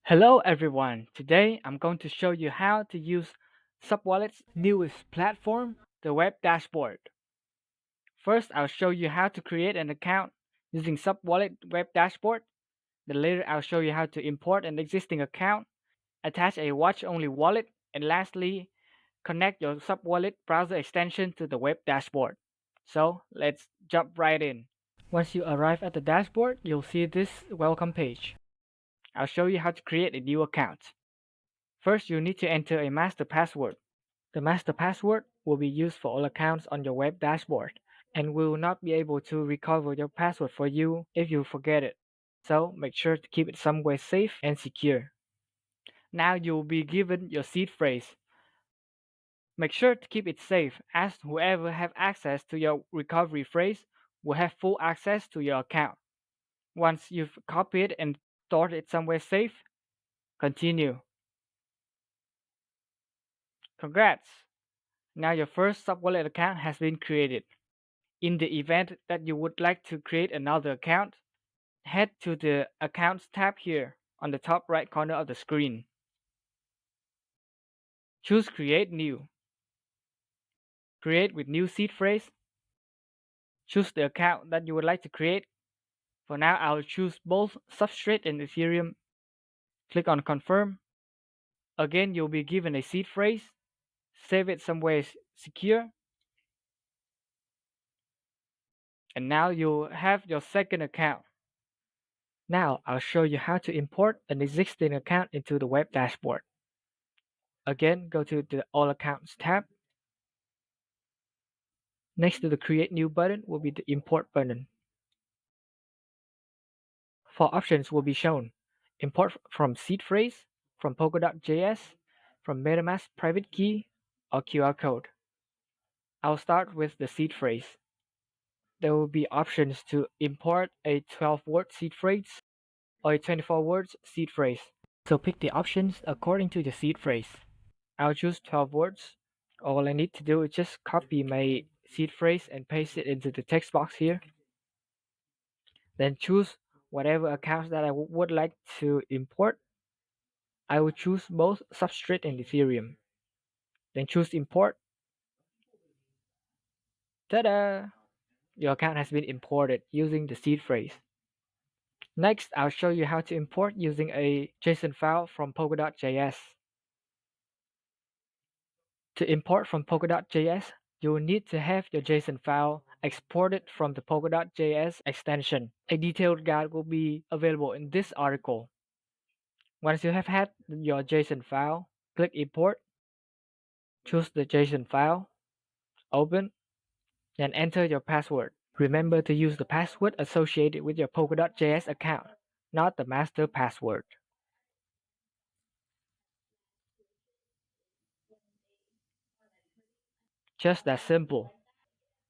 Hello everyone. Today I'm going to show you how to use SubWallet's newest platform, the Web Dashboard. First, I'll show you how to create an account using SubWallet Web Dashboard. Then later I'll show you how to import an existing account, attach a watch-only wallet, and lastly, connect your SubWallet browser extension to the Web Dashboard. So, let's jump right in. Once you arrive at the dashboard, you'll see this welcome page. I'll show you how to create a new account. First, you need to enter a master password. The master password will be used for all accounts on your web dashboard and will not be able to recover your password for you if you forget it. So make sure to keep it somewhere safe and secure. Now you will be given your seed phrase. Make sure to keep it safe as whoever have access to your recovery phrase will have full access to your account. Once you've copied and stored it somewhere safe, continue. Congrats! Now your first SubWallet account has been created. In the event that you would like to create another account, head to the Accounts tab here on the top right corner of the screen. Choose Create New. Create with new seed phrase. Choose the account that you would like to create. For now, I'll choose both Substrate and Ethereum. Click on Confirm. Again, you'll be given a seed phrase. Save it somewhere secure. And now you'll have your second account. Now, I'll show you how to import an existing account into the web dashboard. Again, go to the All Accounts tab. Next to the Create New button will be the Import button. Four options will be shown: import from seed phrase, from Polkadot.js, from MetaMask private key, or QR code. I'll start with the seed phrase. There will be options to import a 12-word seed phrase or a 24-word seed phrase. So pick the options according to the seed phrase. I'll choose 12 words. All I need to do is just copy my seed phrase and paste it into the text box here. Then choose whatever accounts that I would like to import. I will choose both Substrate and Ethereum. Then choose Import. Ta-da! Your account has been imported using the seed phrase. Next, I'll show you how to import using a JSON file from Polkadot.js. To import from Polkadot.js, you will need to have your JSON file exported from the Polkadot.js extension. A detailed guide will be available in this article. Once you have had your JSON file, click Import, choose the JSON file, open, and enter your password. Remember to use the password associated with your Polkadot.js account, not the master password. Just that simple.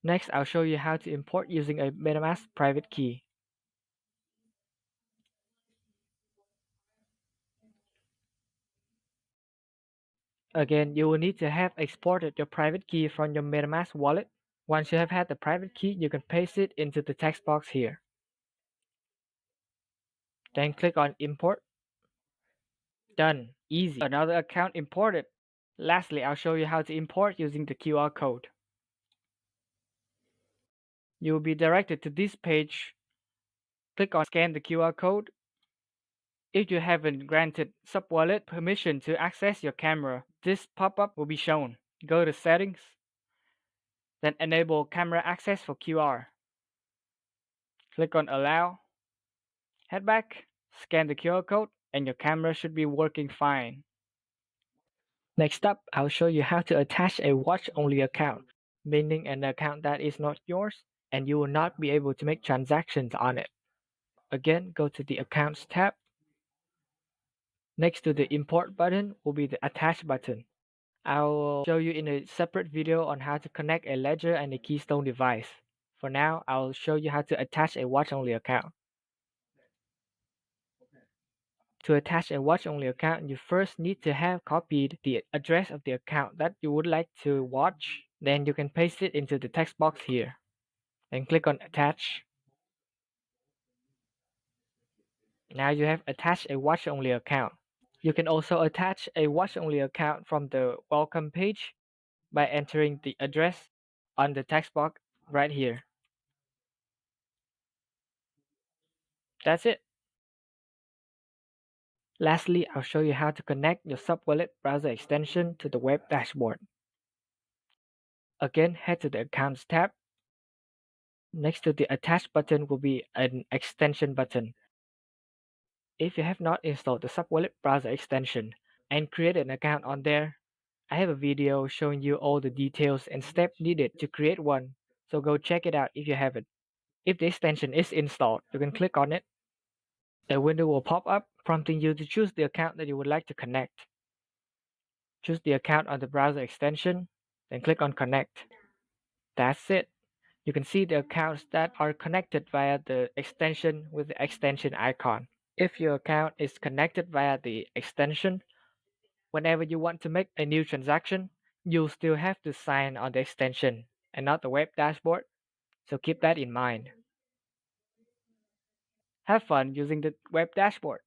Next, I'll show you how to import using a MetaMask private key. Again, you will need to have exported your private key from your MetaMask wallet. Once you have had the private key, you can paste it into the text box here. Then click on Import. Done. Easy. Another account imported. Lastly, I'll show you how to import using the QR code. You will be directed to this page. Click on Scan the QR code. If you haven't granted SubWallet permission to access your camera, this pop-up will be shown. Go to Settings, then enable camera access for QR. Click on Allow. Head back, scan the QR code, and your camera should be working fine. Next up, I'll show you how to attach a watch-only account, meaning an account that is not yours and you will not be able to make transactions on it. Again, go to the Accounts tab. Next to the Import button will be the Attach button. I will show you in a separate video on how to connect a ledger and a keystone device. For now, I'll show you how to attach a watch-only account. To attach a watch-only account, you first need to have copied the address of the account that you would like to watch. Then you can paste it into the text box here. Then click on Attach. Now you have attached a watch-only account. You can also attach a watch-only account from the welcome page by entering the address on the text box right here. That's it. Lastly, I'll show you how to connect your SubWallet browser extension to the web dashboard. Again, head to the Accounts tab. Next to the Attach button will be an extension button. If you have not installed the SubWallet browser extension and created an account on there, I have a video showing you all the details and steps needed to create one, so go check it out if you haven't. If the extension is installed, you can click on it. A window will pop up prompting you to choose the account that you would like to connect. Choose the account on the browser extension, then click on Connect. That's it. You can see the accounts that are connected via the extension with the extension icon. If your account is connected via the extension, whenever you want to make a new transaction, you'll still have to sign on the extension and not the web dashboard, so keep that in mind. Have fun using the web dashboard.